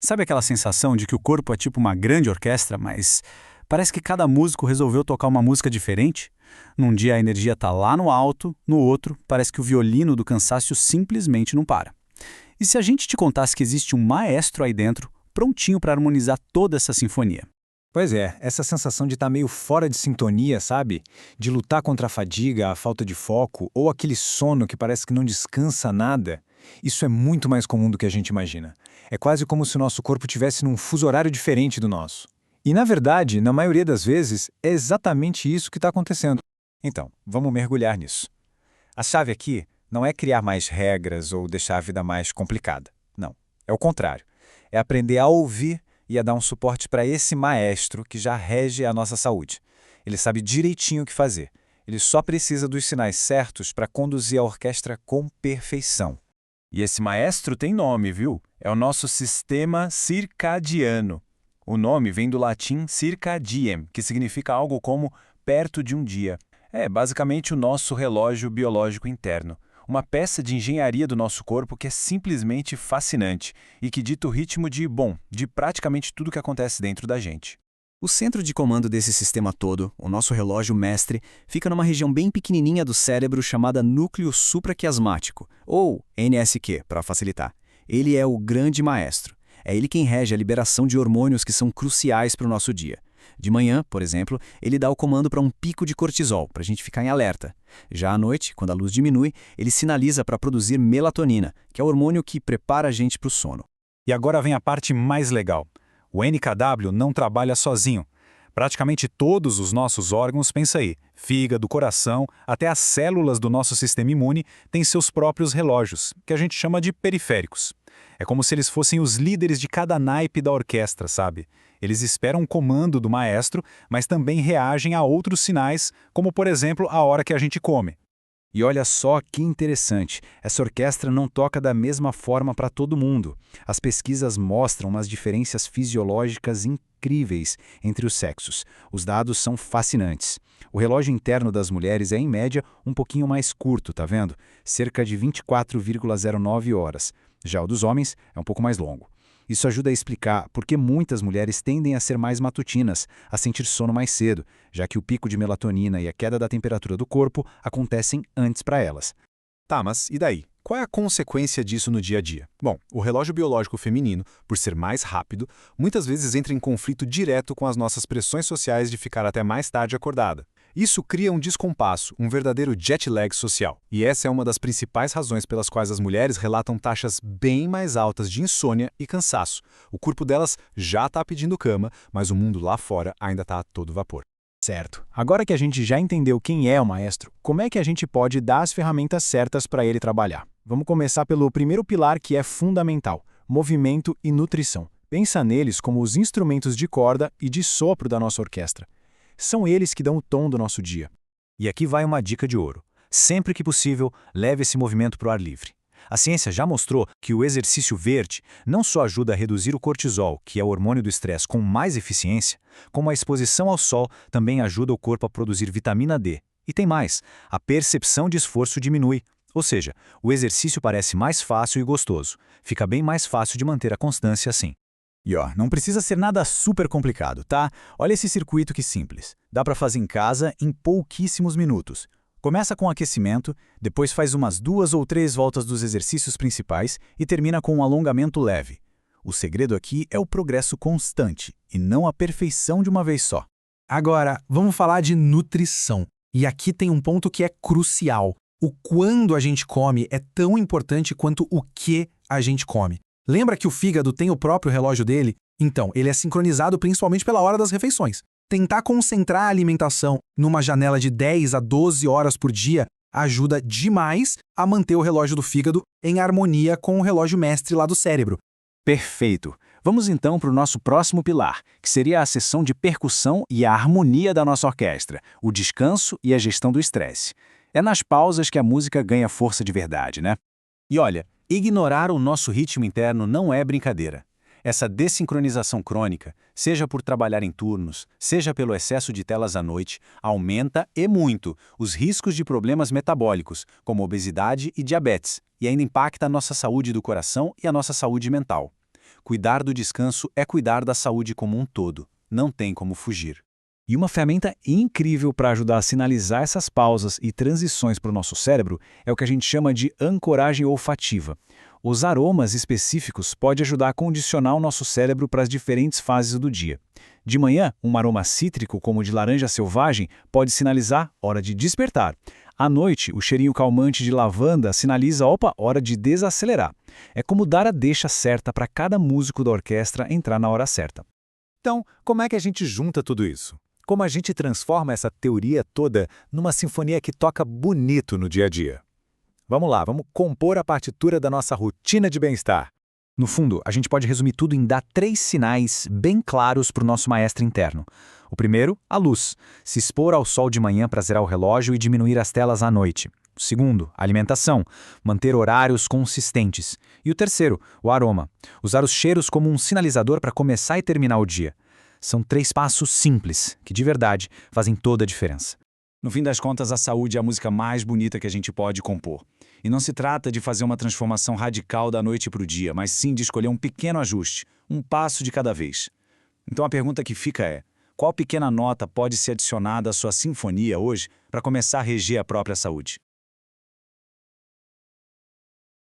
Sabe aquela sensação de que o corpo é tipo uma grande orquestra, mas parece que cada músico resolveu tocar uma música diferente? Num dia a energia tá lá no alto, no outro parece que o violino do cansaço simplesmente não para. E se a gente te contasse que existe um maestro aí dentro, prontinho para harmonizar toda essa sinfonia? Pois é, essa sensação de estar meio fora de sintonia, sabe? De lutar contra a fadiga, a falta de foco ou aquele sono que parece que não descansa nada. Isso é muito mais comum do que a gente imagina. É quase como se o nosso corpo tivesse num fuso horário diferente do nosso. E na verdade, na maioria das vezes, é exatamente isso que está acontecendo. Então, vamos mergulhar nisso. A chave aqui não é criar mais regras ou deixar a vida mais complicada. Não, é o contrário. É aprender a ouvir e a dar um suporte para esse maestro que já rege a nossa saúde. Ele sabe direitinho o que fazer. Ele só precisa dos sinais certos para conduzir a orquestra com perfeição. E esse maestro tem nome, viu? É o nosso sistema circadiano. O nome vem do latim circadiem, que significa algo como perto de um dia. É basicamente o nosso relógio biológico interno. Uma peça de engenharia do nosso corpo que é simplesmente fascinante e que dita o ritmo de praticamente tudo que acontece dentro da gente. O centro de comando desse sistema todo, o nosso relógio mestre, fica numa região bem pequenininha do cérebro chamada núcleo supraquiasmático, ou NSQ, para facilitar. Ele é o grande maestro. É ele quem rege a liberação de hormônios que são cruciais para o nosso dia. De manhã, por exemplo, ele dá o comando para um pico de cortisol, para a gente ficar em alerta. Já à noite, quando a luz diminui, ele sinaliza para produzir melatonina, que é o hormônio que prepara a gente para o sono. E agora vem a parte mais legal. O NKW não trabalha sozinho. Praticamente todos os nossos órgãos, pensa aí, fígado, coração, até as células do nosso sistema imune têm seus próprios relógios, que a gente chama de periféricos. É como se eles fossem os líderes de cada naipe da orquestra, sabe? Eles esperam o comando do maestro, mas também reagem a outros sinais, como por exemplo a hora que a gente come. E olha só que interessante, essa orquestra não toca da mesma forma para todo mundo. As pesquisas mostram umas diferenças fisiológicas incríveis entre os sexos. Os dados são fascinantes. O relógio interno das mulheres é, em média, um pouquinho mais curto, tá vendo? Cerca de 24,09 horas. Já o dos homens é um pouco mais longo. Isso ajuda a explicar por que muitas mulheres tendem a ser mais matutinas, a sentir sono mais cedo, já que o pico de melatonina e a queda da temperatura do corpo acontecem antes para elas. Tá, mas e daí? Qual é a consequência disso no dia a dia? Bom, o relógio biológico feminino, por ser mais rápido, muitas vezes entra em conflito direto com as nossas pressões sociais de ficar até mais tarde acordada. Isso cria um descompasso, um verdadeiro jet lag social. E essa é uma das principais razões pelas quais as mulheres relatam taxas bem mais altas de insônia e cansaço. O corpo delas já está pedindo cama, mas o mundo lá fora ainda está a todo vapor. Certo. Agora que a gente já entendeu quem é o maestro, como é que a gente pode dar as ferramentas certas para ele trabalhar? Vamos começar pelo primeiro pilar que é fundamental: movimento e nutrição. Pensa neles como os instrumentos de corda e de sopro da nossa orquestra. São eles que dão o tom do nosso dia. E aqui vai uma dica de ouro. Sempre que possível, leve esse movimento para o ar livre. A ciência já mostrou que o exercício verde não só ajuda a reduzir o cortisol, que é o hormônio do estresse, com mais eficiência, como a exposição ao sol também ajuda o corpo a produzir vitamina D. E tem mais, a percepção de esforço diminui. Ou seja, o exercício parece mais fácil e gostoso. Fica bem mais fácil de manter a constância assim. E não precisa ser nada super complicado, tá? Olha esse circuito que simples. Dá para fazer em casa em pouquíssimos minutos. Começa com aquecimento, depois faz umas 2 ou 3 voltas dos exercícios principais e termina com um alongamento leve. O segredo aqui é o progresso constante e não a perfeição de uma vez só. Agora, vamos falar de nutrição. E aqui tem um ponto que é crucial. O quando a gente come é tão importante quanto o que a gente come. Lembra que o fígado tem o próprio relógio dele? Então, ele é sincronizado principalmente pela hora das refeições. Tentar concentrar a alimentação numa janela de 10 a 12 horas por dia ajuda demais a manter o relógio do fígado em harmonia com o relógio mestre lá do cérebro. Perfeito! Vamos então para o nosso próximo pilar, que seria a seção de percussão e a harmonia da nossa orquestra, o descanso e a gestão do estresse. É nas pausas que a música ganha força de verdade, né? E olha, ignorar o nosso ritmo interno não é brincadeira. Essa desincronização crônica, seja por trabalhar em turnos, seja pelo excesso de telas à noite, aumenta e muito os riscos de problemas metabólicos, como obesidade e diabetes, e ainda impacta a nossa saúde do coração e a nossa saúde mental. Cuidar do descanso é cuidar da saúde como um todo. Não tem como fugir. E uma ferramenta incrível para ajudar a sinalizar essas pausas e transições para o nosso cérebro é o que a gente chama de ancoragem olfativa. Os aromas específicos podem ajudar a condicionar o nosso cérebro para as diferentes fases do dia. De manhã, um aroma cítrico, como o de laranja selvagem, pode sinalizar hora de despertar. À noite, o cheirinho calmante de lavanda sinaliza, opa, hora de desacelerar. É como dar a deixa certa para cada músico da orquestra entrar na hora certa. Então, como é que a gente junta tudo isso? Como a gente transforma essa teoria toda numa sinfonia que toca bonito no dia a dia? Vamos lá, vamos compor a partitura da nossa rotina de bem-estar. No fundo, a gente pode resumir tudo em dar 3 sinais bem claros para o nosso maestro interno. O primeiro, a luz. Se expor ao sol de manhã para zerar o relógio e diminuir as telas à noite. O segundo, a alimentação. Manter horários consistentes. E o terceiro, o aroma. Usar os cheiros como um sinalizador para começar e terminar o dia. São 3 passos simples, que de verdade fazem toda a diferença. No fim das contas, a saúde é a música mais bonita que a gente pode compor. E não se trata de fazer uma transformação radical da noite para o dia, mas sim de escolher um pequeno ajuste, um passo de cada vez. Então a pergunta que fica é: qual pequena nota pode ser adicionada à sua sinfonia hoje para começar a reger a própria saúde?